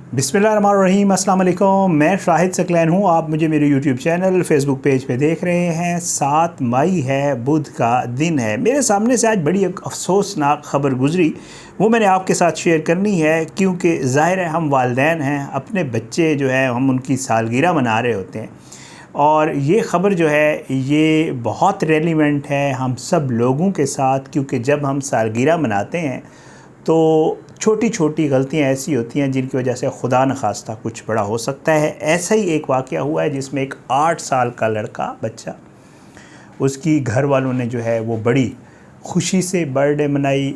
बिस्मिल्लाहिर्रहमानिर्रहीम, अस्सलाम वालेकुम। मैं शाहिद सकलैन हूँ। आप मुझे मेरे यूट्यूब चैनल फेसबुक पेज पे देख रहे हैं। 7 मई है, बुध का दिन है। मेरे सामने से आज बड़ी एक अफसोसनाक ख़बर गुज़री, वो मैंने आपके साथ शेयर करनी है, क्योंकि ज़ाहिर है हम वालिदैन हैं, अपने बच्चे जो है हम उनकी सालगिरह मना रहे होते हैं और ये ख़बर जो है ये बहुत रेलिवेंट है हम सब लोगों के साथ, क्योंकि जब हम सालगिरह मनाते हैं तो छोटी छोटी गलतियाँ ऐसी होती हैं जिनकी वजह से खुदा न खास्ता कुछ बड़ा हो सकता है। ऐसा ही एक वाक़या हुआ है जिसमें एक 8 साल का लड़का बच्चा, उसकी घर वालों ने जो है वो बड़ी खुशी से बर्थडे मनाई,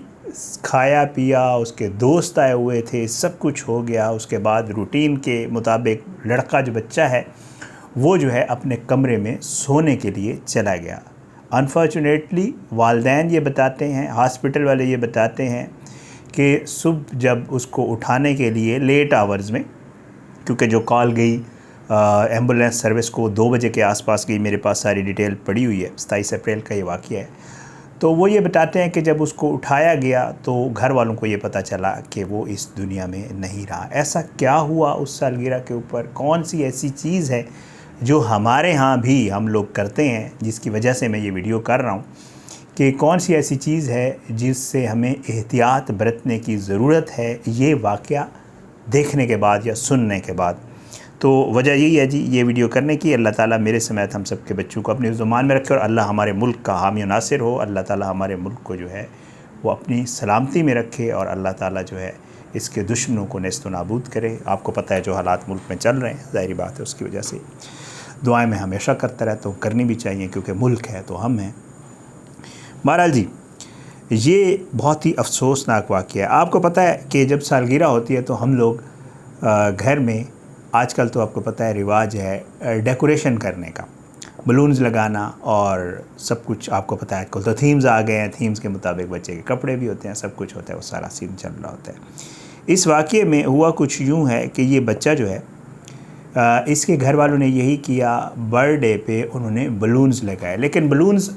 खाया पिया, उसके दोस्त आए हुए थे, सब कुछ हो गया। उसके बाद रूटीन के मुताबिक लड़का जो बच्चा है वो जो है अपने कमरे में सोने के लिए चला गया। अनफॉर्चुनेटली वालिदैन ये बताते हैं, हॉस्पिटल वाले ये बताते हैं कि सुबह जब उसको उठाने के लिए लेट आवर्स में, क्योंकि जो कॉल गई एम्बुलेंस सर्विस को 2 बजे के आसपास गई, मेरे पास सारी डिटेल पड़ी हुई है, 27 अप्रैल का ये वाक़या है। तो वो ये बताते हैं कि जब उसको उठाया गया तो घर वालों को ये पता चला कि वो इस दुनिया में नहीं रहा। ऐसा क्या हुआ उस सालगिरह के ऊपर? कौन सी ऐसी चीज़ है जो हमारे यहाँ भी हम लोग करते हैं, जिसकी वजह से मैं ये वीडियो कर रहा हूँ कि कौन सी ऐसी चीज़ है जिससे हमें एहतियात बरतने की ज़रूरत है, ये वाक़या देखने के बाद या सुनने के बाद। तो वजह यही है जी ये वीडियो करने की। अल्लाह ताला मेरे समेत हम सब के बच्चों को अपने ज़ुबान में रखे और अल्लाह हमारे मुल्क का हामी नासिर हो। अल्लाह ताला हमारे मुल्क को जो है वो अपनी सलामती में रखे और अल्लाह ताला जो है इसके दुश्मनों को नेस्त नाबूद करे। आपको पता है जो हालात मुल्क में चल रहे हैं, ज़ाहिर बात है उसकी वजह से दुआएँ मैं हमेशा करता रहता हूँ, करनी भी चाहिए, क्योंकि मुल्क है तो हम हैं। बहरहाल जी, ये बहुत ही अफसोसनाक वाक़या है। आपको पता है कि जब सालगिरह होती है तो हम लोग घर में, आजकल तो आपको पता है रिवाज है डेकोरेशन करने का, बलून्स लगाना और सब कुछ। आपको पता है आजकल तो थीम्स आ गए हैं, थीम्स के मुताबिक बच्चे के कपड़े भी होते हैं, सब कुछ होता है, वो सारा सीन चल रहा होता है। इस वाक़ये में हुआ कुछ यूँ है कि ये बच्चा जो है इसके घर वालों ने यही किया, बर्थडे पे उन्होंने बलून्स लगाए। लेकिन बलून्स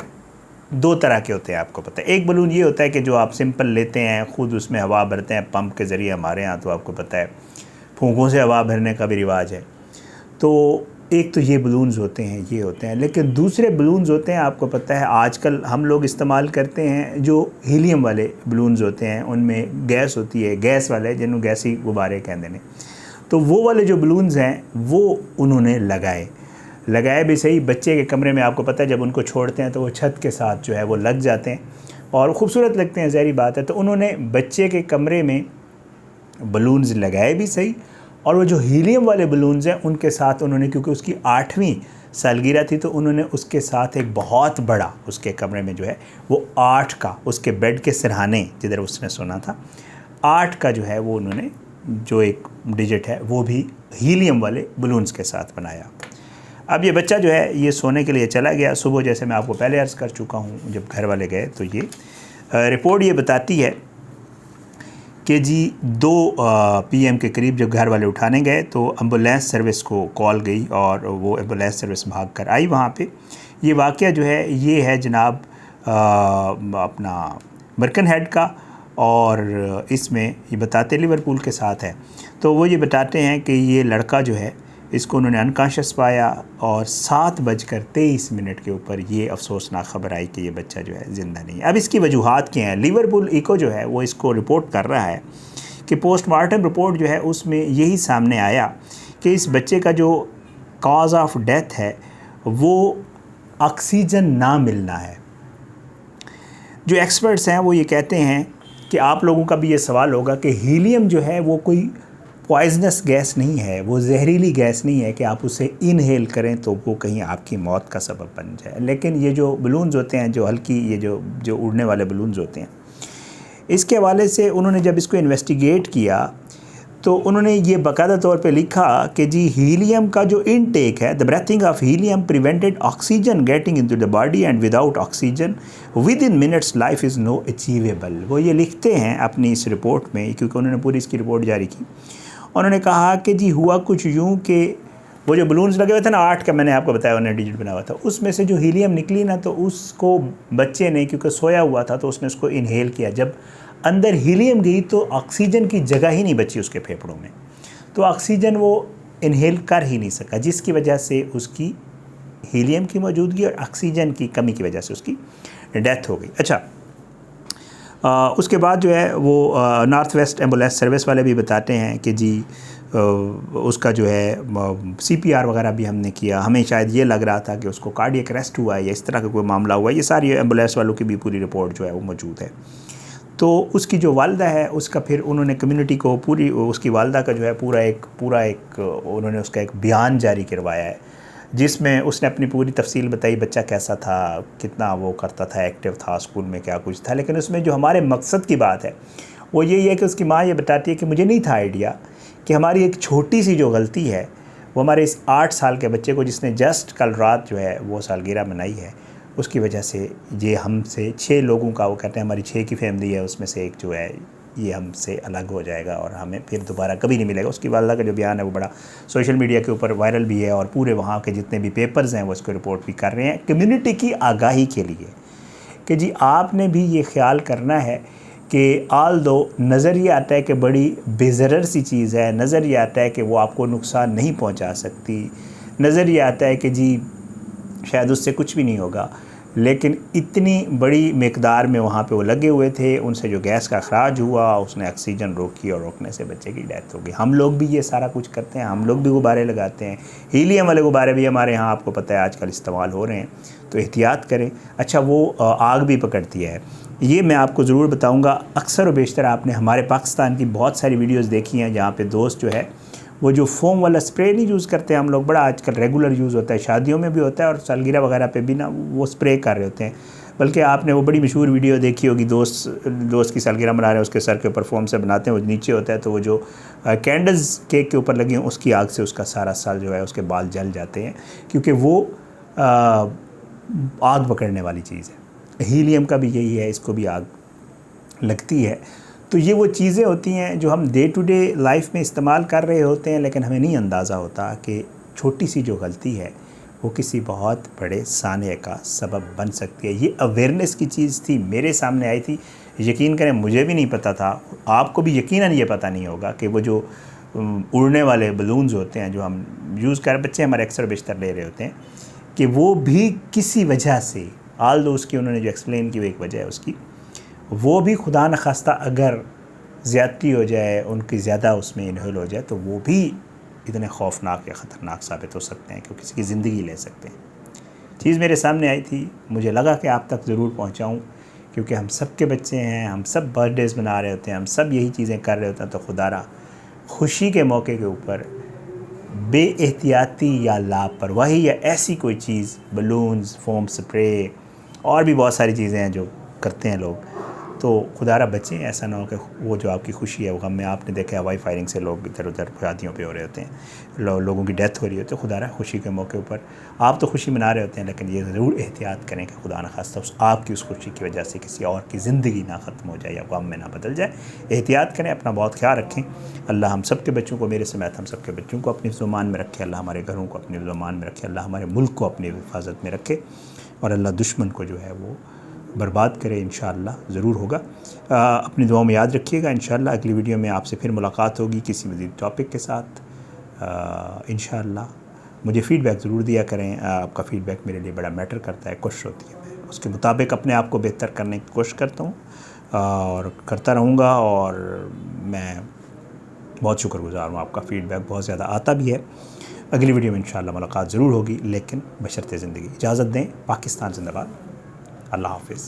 2 तरह के होते हैं, आपको पता है। एक बलून ये होता है कि जो आप सिंपल लेते हैं, ख़ुद उसमें हवा भरते हैं पंप के ज़रिए। हमारे यहाँ तो आपको पता है फूंकों से हवा भरने का भी रिवाज है। तो एक तो ये बलून्स होते हैं, ये होते हैं। लेकिन दूसरे बलून्स होते हैं, आपको पता है आजकल हम लोग इस्तेमाल करते हैं जो हीलियम वाले बलून्स होते हैं, उनमें गैस होती है, गैस वाले जिन्होंने गैसी गुब्बारे कहते हैं। तो वो वाले जो बलून्स हैं वो उन्होंने लगाए भी सही। बच्चे के कमरे में आपको पता है जब उनको छोड़ते हैं तो वो छत के साथ जो है वो लग जाते हैं और ख़ूबसूरत लगते हैं, ज़ाहिर बात है। तो उन्होंने बच्चे के कमरे में बलून्स लगाए भी सही, और वो जो हीलियम वाले बलून्स हैं उनके साथ उन्होंने, क्योंकि उसकी 8वीं सालगिरह थी, तो उन्होंने उसके साथ एक बहुत बड़ा उसके कमरे में जो है वो 8 का, उसके बेड के सिरहाने जिधर उसने सोना था, 8 का जो है वो उन्होंने जो एक डिजिट है वो भी हीलियम वाले बलून्स के साथ बनाया। अब ये बच्चा जो है ये सोने के लिए चला गया। सुबह जैसे मैं आपको पहले अर्ज़ कर चुका हूँ, जब घर वाले गए तो ये रिपोर्ट ये बताती है कि जी 2 PM के करीब जब घर वाले उठाने गए तो एम्बुलेंस सर्विस को कॉल गई और वो एम्बुलेंस सर्विस भाग कर आई वहाँ पे। ये वाक़या जो है ये है जनाब अपना बर्कनहेड का, और इसमें ये बताते लिवरपूल के साथ है। तो वो ये बताते हैं कि ये लड़का जो है इसको उन्होंने अनकॉन्शियस पाया और 7:23 के ऊपर ये अफसोसनाक ख़बर आई कि ये बच्चा जो है ज़िंदा नहीं है। अब इसकी वजूहात क्या हैं? लिवरपूल इको जो है वो इसको रिपोर्ट कर रहा है कि पोस्टमार्टम रिपोर्ट जो है उसमें यही सामने आया कि इस बच्चे का जो कॉज ऑफ डेथ है वो ऑक्सीजन ना मिलना है। जो एक्सपर्ट्स हैं वो ये कहते हैं कि आप लोगों का भी ये सवाल होगा कि हीलियम जो है वो कोई पॉइजनस गैस नहीं है, वो जहरीली गैस नहीं है कि आप उसे इनहेल करें तो वो कहीं आपकी मौत का सबब बन जाए। लेकिन ये जो बलून्स होते हैं, जो हल्की ये जो उड़ने वाले बलून्स होते हैं, इसके हवाले से उन्होंने जब इसको इन्वेस्टिगेट किया तो उन्होंने ये बाकायदा तौर पे लिखा कि जी हीलियम का जो इनटेक है, the breathing of helium prevented oxygen getting into the body and without oxygen within minutes life is no achievable. वो ये लिखते हैं अपनी इस रिपोर्ट में, क्योंकि उन्होंने पूरी इसकी रिपोर्ट जारी की। उन्होंने कहा कि जी हुआ कुछ यूँ कि वो जो बलून्स लगे हुए थे ना, 8 का मैंने आपको बताया उन्होंने डिजिट बना हुआ था, उसमें से जो हीलियम निकली ना तो उसको बच्चे ने, क्योंकि सोया हुआ था तो उसने उसको इनहेल किया। जब अंदर हीलियम गई तो ऑक्सीजन की जगह ही नहीं बची उसके फेफड़ों में। तो ऑक्सीजन वो इनहेल कर ही नहीं सका, जिसकी वजह से उसकी हीलियम की मौजूदगी और ऑक्सीजन की कमी की वजह से उसकी डेथ हो गई। अच्छा, उसके बाद जो है वो नॉर्थ वेस्ट एम्बुलेंस सर्विस वाले भी बताते हैं कि जी उसका जो है CPR वगैरह भी हमने किया, हमें शायद ये लग रहा था कि उसको कार्डियक अरेस्ट हुआ है या इस तरह का कोई मामला हुआ है। ये सारी एम्बुलेंस वालों की भी पूरी रिपोर्ट जो है वो मौजूद है। तो उसकी जो वालदा है उसका फिर उन्होंने कम्युनिटी को पूरी उसकी वालदा का जो है पूरा एक उन्होंने उसका एक बयान जारी करवाया है, जिसमें उसने अपनी पूरी तफसील बताई, बच्चा कैसा था, कितना वो करता था, एक्टिव था, स्कूल में क्या कुछ था। लेकिन उसमें जो हमारे मकसद की बात है वो यही है कि उसकी माँ ये बताती है कि मुझे नहीं था आइडिया कि हमारी एक छोटी सी जो गलती है वो हमारे इस 8 साल के बच्चे को, जिसने जस्ट कल रात जो है वो सालगिरह मनाई है, उसकी वजह से ये हमसे 6 लोगों का, वो कहते हैं हमारी 6 की फैमिली है, उसमें से एक जो है ये हमसे अलग हो जाएगा और हमें फिर दोबारा कभी नहीं मिलेगा। उसकी वालदा का जो बयान है वो बड़ा सोशल मीडिया के ऊपर वायरल भी है और पूरे वहाँ के जितने भी पेपर्स हैं वो इसको रिपोर्ट भी कर रहे हैं कम्युनिटी की आगाही के लिए कि जी आपने भी ये ख्याल करना है कि आल दो नज़र ये आता है कि बड़ी बेज़रर सी चीज़ है, नज़र ये आता है कि वो आपको नुकसान नहीं पहुंचा सकती, नज़र ये आता है कि जी शायद उससे कुछ भी नहीं होगा, लेकिन इतनी बड़ी मिकदार में वहाँ पे वो लगे हुए थे, उनसे जो गैस का अखराज हुआ उसने ऑक्सीजन रोकी और रोकने से बच्चे की डेथ हो गई। हम लोग भी ये सारा कुछ करते हैं, हम लोग भी गुब्बारे लगाते हैं, हीलियम वाले गुब्बारे भी हमारे यहाँ आपको पता है आजकल इस्तेमाल हो रहे हैं, तो एहतियात करें। अच्छा, वो आग भी पकड़ती है, ये मैं आपको ज़रूर बताऊँगा। अक्सर व बेशतर आपने हमारे पाकिस्तान की बहुत सारी वीडियोज़ देखी हैं जहाँ पर दोस्त जो है वो जो फोम वाला स्प्रे नहीं यूज़ करते हैं हम लोग, बड़ा आजकल रेगुलर यूज़ होता है, शादियों में भी होता है और सालगिरह वगैरह पे भी ना वो स्प्रे कर रहे होते हैं। बल्कि आपने वो बड़ी मशहूर वीडियो देखी होगी, दोस्त की सालगिरह मना रहे हैं, उसके सर के ऊपर फोम से बनाते हैं, वो नीचे होता है तो वो जो कैंडल्स केक के ऊपर लगी हैं उसकी आग से उसका सारा साल जो है उसके बाल जल जाते हैं, क्योंकि वो आग पकड़ने वाली चीज़ है। हीलियम का भी यही है, इसको भी आग लगती है। तो ये वो चीज़ें होती हैं जो हम डे टू डे लाइफ में इस्तेमाल कर रहे होते हैं, लेकिन हमें नहीं अंदाज़ा होता कि छोटी सी जो गलती है वो किसी बहुत बड़े साने का सबब बन सकती है। ये अवेयरनेस की चीज़ थी, मेरे सामने आई थी, यकीन करें मुझे भी नहीं पता था, आपको भी यकीनन ये पता नहीं होगा कि वो जो उड़ने वाले बलून्स होते हैं जो हम यूज़ कर बच्चे हमारे अक्सर बेशतर ले रहे होते हैं, कि वो भी किसी वजह से, आल दो उसकी उन्होंने जो एक्सप्लेन की वो एक वजह है उसकी, वो भी खुदा न खास्ता अगर ज़्यादती हो जाए, उनकी ज़्यादा उसमें इन्हेल हो जाए, तो वो भी इतने खौफनाक या ख़तरनाक साबित हो सकते हैं कि किसी की ज़िंदगी ले सकते हैं। चीज़ मेरे सामने आई थी, मुझे लगा कि आप तक ज़रूर पहुंचाऊं, क्योंकि हम सब के बच्चे हैं, हम सब बर्थडेज़ मना रहे होते हैं, हम सब यही चीज़ें कर रहे होते हैं, तो खुदारा खुशी के मौके के ऊपर बेएहतियाती या लापरवाही या ऐसी कोई चीज़, बलून्स, फोम स्प्रे और भी बहुत सारी चीज़ें हैं जो करते हैं लोग, तो खुदारा बचें, ऐसा ना हो कि वो जो आपकी खुशी है वो गम में। आपने देखा हवाई फायरिंग से लोग इधर उधर शादियों पे हो रहे होते हैं, लोगों की डेथ हो रही होती है। खुदारा खुशी के मौके ऊपर आप तो खुशी मना रहे होते हैं, लेकिन ये ज़रूर एहतियात करें कि खुदा न खास्ता आपकी उस खुशी की वजह से किसी और की ज़िंदगी ना ख़त्म हो जाए या गम में ना बदल जाए। एहतियात करें, अपना बहुत ख्याल रखें। अल्लाह हम सब के बच्चों को, मेरे समेत हम सब के बच्चों को अपनी ज़ुबान में रखे, अल्लाह हमारे घरों को अपनी ज़ुबान में रखे, अल्लाह हमारे मुल्क को अपनी हिफाजत में रखे और अल्लाह दुश्मन को जो है वो बर्बाद करे। इंशाअल्लाह ज़रूर होगा। अपनी दुआओं में याद रखिएगा। इंशाअल्लाह अगली वीडियो में आपसे फिर मुलाकात होगी किसी मज़ीद टॉपिक के साथ। इंशाअल्लाह मुझे फ़ीडबैक ज़रूर दिया करें, आपका फ़ीडबैक मेरे लिए बड़ा मैटर करता है, कोशिश होती है मैं उसके मुताबिक अपने आप को बेहतर करने की कोशिश करता हूँ और करता रहूँगा। और मैं बहुत शुक्रगुज़ार हूँ, आपका फ़ीडबैक बहुत ज़्यादा आता भी है। अगली वीडियो में इंशाअल्लाह मुलाकात ज़रूर होगी, लेकिन बशर्ते ज़िंदगी। इजाज़त दें। पाकिस्तान ज़िंदाबाद। अल्लाह हाफ़िज़।